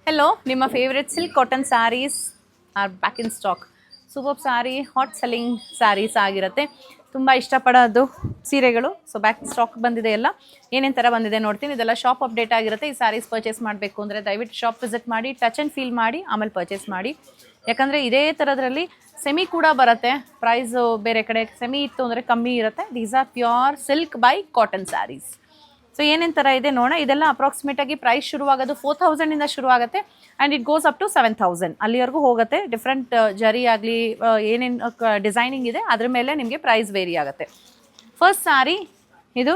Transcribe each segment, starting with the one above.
Hello, ನಿಮ್ಮ favourite silk cotton saris are back in stock. Super sari, hot selling saris ಆಗಿರುತ್ತೆ. ತುಂಬ ಇಷ್ಟಪಡೋದು ಸೀರೆಗಳು. ಸೊ ಬ್ಯಾಕ್ ಸ್ಟಾಕ್ ಬಂದಿದೆ ಎಲ್ಲ. ಏನೇನು ಥರ ಬಂದಿದೆ ನೋಡ್ತೀನಿ. ಇದೆಲ್ಲ ಶಾಪ್ ಅಪ್ಡೇಟ್ ಆಗಿರುತ್ತೆ. ಈ ಸ್ಯಾರೀಸ್ ಪರ್ಚೇಸ್ ಮಾಡಬೇಕು ಅಂದರೆ ದಯವಿಟ್ಟು ಶಾಪ್ ವಿಸಿಟ್ ಮಾಡಿ, ಟಚ್ ಆ್ಯಂಡ್ ಫೀಲ್ ಮಾಡಿ, ಆಮೇಲೆ ಪರ್ಚೇಸ್ ಮಾಡಿ. ಯಾಕಂದರೆ ಇದೇ ಥರದ್ರಲ್ಲಿ ಸೆಮಿ ಕೂಡ ಬರುತ್ತೆ. ಪ್ರೈಸು ಬೇರೆ ಕಡೆ ಸೆಮಿ ಇತ್ತು ಅಂದರೆ ಕಮ್ಮಿ ಇರುತ್ತೆ. These are pure silk by cotton saris. So ಏನೇನು ಥರ ಇದೆ ನೋಡೋಣ. ಇದೆಲ್ಲ ಅಪ್ರಾಕ್ಸಿಮೇಟಾಗಿ ಪ್ರೈಸ್ ಶುರುವಾಗೋದು 4000 ಶುರು ಆಗುತ್ತೆ and it goes up to 7000 ಅಲ್ಲಿವರೆಗೂ ಹೋಗುತ್ತೆ. ಡಿಫ್ರೆಂಟ್ ಜರಿ ಆಗಲಿ ಏನೇನು ಡಿಸೈನಿಂಗ್ ಇದೆ ಅದ್ರ ಮೇಲೆ ನಿಮಗೆ ಪ್ರೈಸ್ ವೇರಿ ಆಗುತ್ತೆ. ಫಸ್ಟ್ ಸ್ಯಾರಿ ಇದು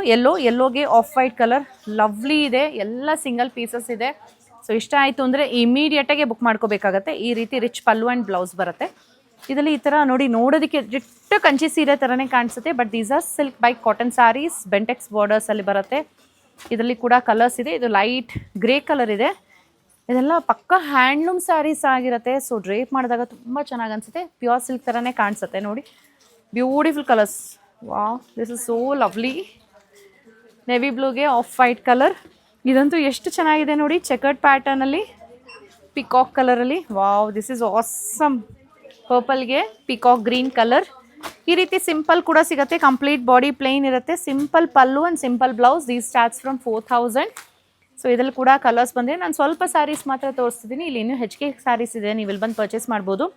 ಯೆಲ್ಲೋಗೆ ಆಫ್ ವೈಟ್ ಕಲರ್, ಲವ್ಲಿ ಇದೆ. ಎಲ್ಲ ಸಿಂಗಲ್ ಪೀಸಸ್ ಇದೆ. ಸೊ ಇಷ್ಟ ಆಯಿತು ಅಂದರೆ ಇಮಿಡಿಯೇಟಾಗೆ ಬುಕ್ ಮಾಡ್ಕೋಬೇಕಾಗತ್ತೆ. ಈ ರೀತಿ ರಿಚ್ ಪಲ್ಲು ಆ್ಯಂಡ್ ಬ್ಲೌಸ್ ಬರುತ್ತೆ. ಇದರಲ್ಲಿ ಈ ಥರ ನೋಡೋದಕ್ಕೆ ಜಿಟ್ಟು ಕಂಚಿ ಸೀರೆ ಥರನೇ ಕಾಣಿಸುತ್ತೆ. But these are silk by cotton sarees. Bentex ಬಾರ್ಡರ್ಸಲ್ಲಿ ಬರುತ್ತೆ. ಇದರಲ್ಲಿ ಕೂಡ ಕಲರ್ಸ್ ಇದೆ. ಇದು ಲೈಟ್ ಗ್ರೇ ಕಲರ್ ಇದೆ. ಇದೆಲ್ಲ ಪಕ್ಕ ಹ್ಯಾಂಡ್ಲೂಮ್ ಸ್ಯಾರೀಸ್ ಆಗಿರುತ್ತೆ. ಸೊ ಡ್ರೇಪ್ ಮಾಡಿದಾಗ ತುಂಬ ಚೆನ್ನಾಗಿ ಅನಿಸುತ್ತೆ. ಪ್ಯೂರ್ ಸಿಲ್ಕ್ ಥರನೇ ಕಾಣಿಸುತ್ತೆ ನೋಡಿ. Beautiful colours. Wow, this is so lovely. Navy ಬ್ಲೂಗೆ ಆಫ್ ವೈಟ್ ಕಲರ್. ಇದಂತೂ ಎಷ್ಟು ಚೆನ್ನಾಗಿದೆ ನೋಡಿ. ಚೆಕರ್ಡ್ ಪ್ಯಾಟರ್ನಲ್ಲಿ ಪಿಕಾಕ್ ಕಲರಲ್ಲಿ. Wow, this is awesome. ಪರ್ಪಲ್ಗೆ ಪಿಕಾಕ್ ಗ್ರೀನ್ ಕಲರ್. ಈ ರೀತಿ ಸಿಂಪಲ್ ಕೂಡ ಸಿಗುತ್ತೆ. ಕಂಪ್ಲೀಟ್ ಬಾಡಿ ಪ್ಲೇನ್ ಇರುತ್ತೆ. Simple pallu and simple blouse. These starts from 4000. So ಇದರಲ್ಲಿ ಕೂಡ ಕಲರ್ಸ್ ಬಂದಿದೆ. ನಾನು ಸ್ವಲ್ಪ ಸ್ಯಾರೀಸ್ ಮಾತ್ರ ತೋರಿಸ್ತಿದ್ದೀನಿ. ಇಲ್ಲಿ ಇನ್ನೂ ಹೆಚ್ಚಿಗೆ ಸ್ಯಾರೀಸ್ ಇದೆ, ನೀವು ಇಲ್ಲಿ ಬಂದು ಪರ್ಚೇಸ್ ಮಾಡ್ಬೋದು.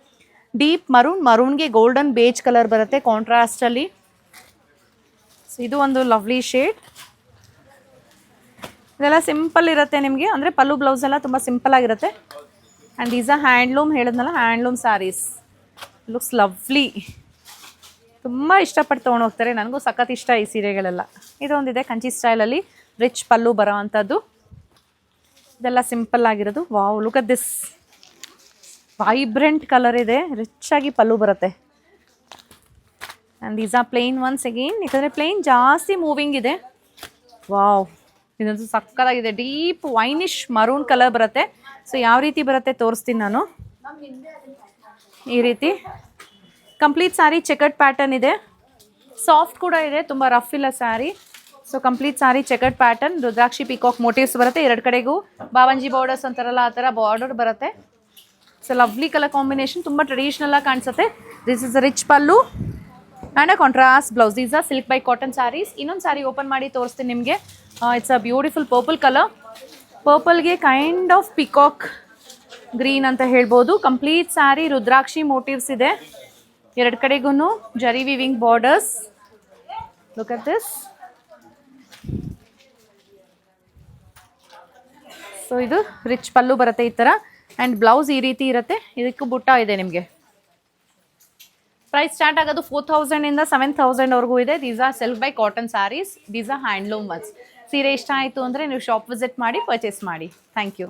ಡೀಪ್ ಮರೂನ್ಗೆ ಗೋಲ್ಡನ್ ಬೇಜ್ ಕಲರ್ ಬರುತ್ತೆ ಕಾಂಟ್ರಾಸ್ಟಲ್ಲಿ. ಸೊ ಇದು ಒಂದು ಲವ್ಲಿ ಶೇಡ್. ಇದೆಲ್ಲ ಸಿಂಪಲ್ ಇರುತ್ತೆ ನಿಮಗೆ, ಅಂದರೆ ಪಲ್ಲು ಬ್ಲೌಸ್ ಎಲ್ಲ ತುಂಬ ಸಿಂಪಲ್ ಆಗಿರುತ್ತೆ. ಆ್ಯಂಡ್ ಈಸ್ ಅ ಹ್ಯಾಂಡ್ಲೂಮ್, ಹೇಳಿದ್ನಲ್ಲ ಹ್ಯಾಂಡ್ಲೂಮ್ ಸ್ಯಾರೀಸ್. Looks lovely. ತುಂಬ ಇಷ್ಟಪಟ್ಟು ತೊಗೊಂಡು ಹೋಗ್ತಾರೆ. ನನಗೂ ಸಖತ್ ಇಷ್ಟ ಈ ಸೀರೆಗಳೆಲ್ಲ. ಇದೊಂದಿದೆ ಕಂಚಿ ಸ್ಟೈಲಲ್ಲಿ ರಿಚ್ ಪಲ್ಲು ಬರೋ ಅಂಥದ್ದು. ಇದೆಲ್ಲ ಸಿಂಪಲ್ ಆಗಿರೋದು. Wow, look at this. Vibrant colour ಇದೆ. ರಿಚ್ ಆಗಿ ಪಲ್ಲು ಬರುತ್ತೆ. And these are plane once again. ಯಾಕಂದರೆ ಪ್ಲೇನ್ ಜಾಸ್ತಿ ಮೂವಿಂಗ್ ಇದೆ. ವಾವ್, ಇದಂತೂ ಸಕ್ಕತ್ತಾಗಿದೆ. ಡೀಪ್ ವೈನಿಶ್ ಮರೂನ್ ಕಲರ್ ಬರುತ್ತೆ. ಸೊ ಯಾವ ರೀತಿ ಬರುತ್ತೆ ತೋರಿಸ್ತೀನಿ ನಾನು. ಈ ರೀತಿ ಕಂಪ್ಲೀಟ್ ಸ್ಯಾರಿ ಚೆಕರ್ಡ್ ಪ್ಯಾಟರ್ನ್ ಇದೆ. ಸಾಫ್ಟ್ ಕೂಡ ಇದೆ, ತುಂಬ ರಫ್ ಇಲ್ಲ sari. So complete sari chequered pattern. ರುದ್ರಾಕ್ಷಿ ಪಿಕಾಕ್ ಮೋಟಿವ್ಸ್ ಬರುತ್ತೆ. ಎರಡು ಕಡೆಗೂ ಬಾವಂಜಿ ಬಾರ್ಡರ್ಸ್ ಅಂತಾರಲ್ಲ ಆ ಥರ ಬಾರ್ಡರ್ ಬರುತ್ತೆ. So lovely colour combination. ತುಂಬ ಟ್ರೆಡಿಷ್ನಲ್ ಆಗಿ ಕಾಣಿಸುತ್ತೆ. This is a rich pallu and a contrast blouse. These are silk by cotton sarees. ಇನ್ನೊಂದು ಸ್ಯಾರಿ ಓಪನ್ ಮಾಡಿ ತೋರಿಸ್ತೀನಿ ನಿಮಗೆ. It's a beautiful purple colour. ಪರ್ಪಲ್ಗೆ ಕೈಂಡ್ ಆಫ್ ಪಿಕಾಕ್ ಗ್ರೀನ್ ಅಂತ ಹೇಳ್ಬೋದು. ಕಂಪ್ಲೀಟ್ ಸ್ಯಾರಿ ರುದ್ರಾಕ್ಷಿ ಮೋಟಿವ್ಸ್ ಇದೆ. ಎರಡು ಕಡೆಗೂ ಜರಿ viewing borders. Look at this. So ಇದು ರಿಚ್ ಪಲ್ಲು ಬರುತ್ತೆ ಈ ಥರ. ಆ್ಯಂಡ್ ಬ್ಲೌಸ್ ಈ ರೀತಿ ಇರುತ್ತೆ. ಇದಕ್ಕೂ ಬುಟ್ಟ ಇದೆ ನಿಮಗೆ. ಪ್ರೈಸ್ ಸ್ಟಾರ್ಟ್ ಆಗೋದು 4000 7000ವರೆಗೂ ಇದೆ. These are silk by cotton saris. These are handloom ones. ಸೀರೆ ಇಷ್ಟ ಆಯಿತು ಅಂದರೆ ನೀವು ಶಾಪ್ ವಿಸಿಟ್ ಮಾಡಿ ಪರ್ಚೇಸ್ ಮಾಡಿ. Thank you.